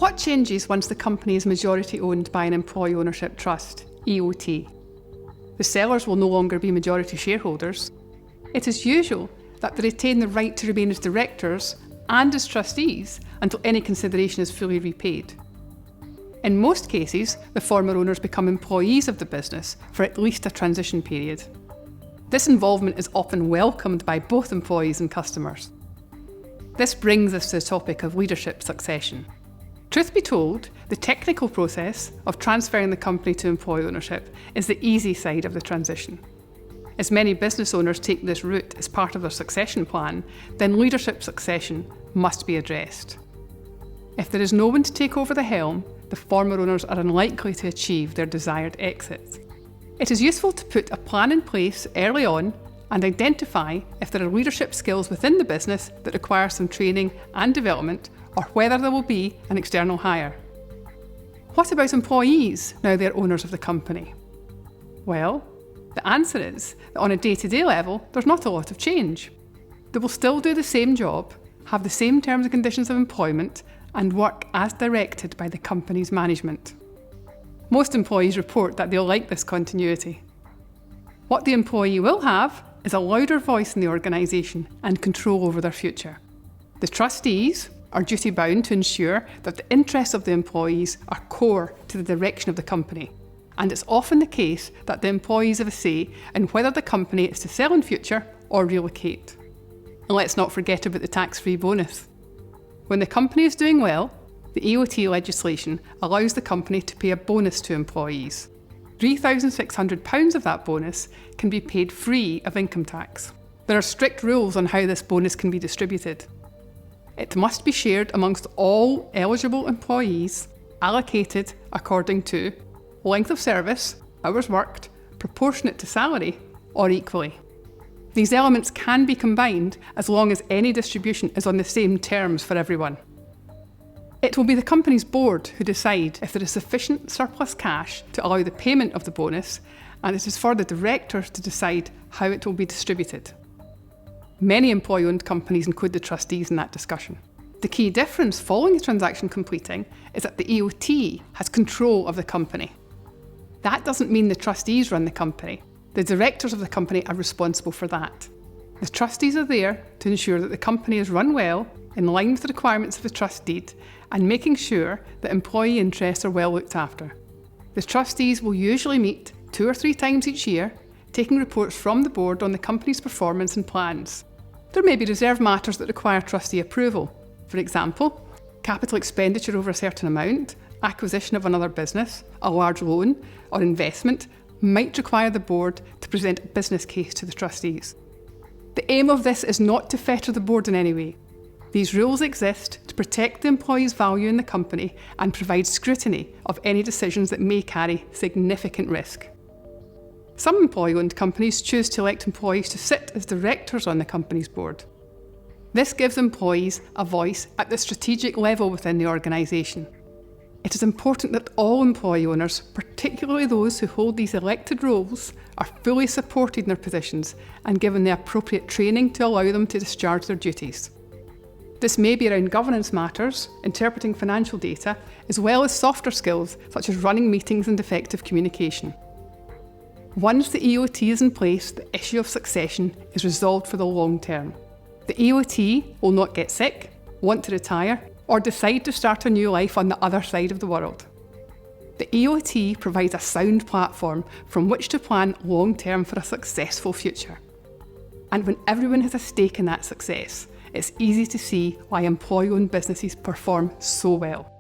what changes once the company is majority owned by an employee ownership trust, EOT? The sellers will no longer be majority shareholders. It is usual that they retain the right to remain as directors and as trustees until any consideration is fully repaid. In most cases, the former owners become employees of the business for at least a transition period. This involvement is often welcomed by both employees and customers. This brings us to the topic of leadership succession. Truth be told, the technical process of transferring the company to employee ownership is the easy side of the transition. As many business owners take this route as part of their succession plan, then leadership succession must be addressed. If there is no one to take over the helm, the former owners are unlikely to achieve their desired exit. It is useful to put a plan in place early on and identify if there are leadership skills within the business that require some training and development, or whether there will be an external hire. What about employees now they're owners of the company? Well, the answer is that on a day-to-day level, there's not a lot of change. They will still do the same job, have the same terms and conditions of employment, and work as directed by the company's management. Most employees report that they'll like this continuity. What the employee will have is a louder voice in the organisation and control over their future. The trustees are duty-bound to ensure that the interests of the employees are core to the direction of the company, and it's often the case that the employees have a say in whether the company is to sell in future or relocate. And let's not forget about the tax-free bonus. When the company is doing well, the EOT legislation allows the company to pay a bonus to employees. £3,600 of that bonus can be paid free of income tax. There are strict rules on how this bonus can be distributed. It must be shared amongst all eligible employees, allocated according to length of service, hours worked, proportionate to salary, or equally. These elements can be combined as long as any distribution is on the same terms for everyone. It will be the company's board who decide if there is sufficient surplus cash to allow the payment of the bonus, and it is for the directors to decide how it will be distributed. Many employee-owned companies include the trustees in that discussion. The key difference following the transaction completing is that the EOT has control of the company. That doesn't mean the trustees run the company. The directors of the company are responsible for that. The trustees are there to ensure that the company is run well, in line with the requirements of the trust deed, and making sure that employee interests are well looked after. The trustees will usually meet 2 or 3 times each year, taking reports from the board on the company's performance and plans. There may be reserved matters that require trustee approval. For example, capital expenditure over a certain amount, acquisition of another business, a large loan, or investment might require the board to present a business case to the trustees. The aim of this is not to fetter the board in any way. These rules exist to protect the employee's value in the company and provide scrutiny of any decisions that may carry significant risk. Some employee-owned companies choose to elect employees to sit as directors on the company's board. This gives employees a voice at the strategic level within the organisation. It is important that all employee owners, particularly those who hold these elected roles, are fully supported in their positions and given the appropriate training to allow them to discharge their duties. This may be around governance matters, interpreting financial data, as well as softer skills such as running meetings and effective communication. Once the EOT is in place, the issue of succession is resolved for the long term. The EOT will not get sick, want to retire, or decide to start a new life on the other side of the world. The EOT provides a sound platform from which to plan long term for a successful future. And when everyone has a stake in that success, it's easy to see why employee-owned businesses perform so well.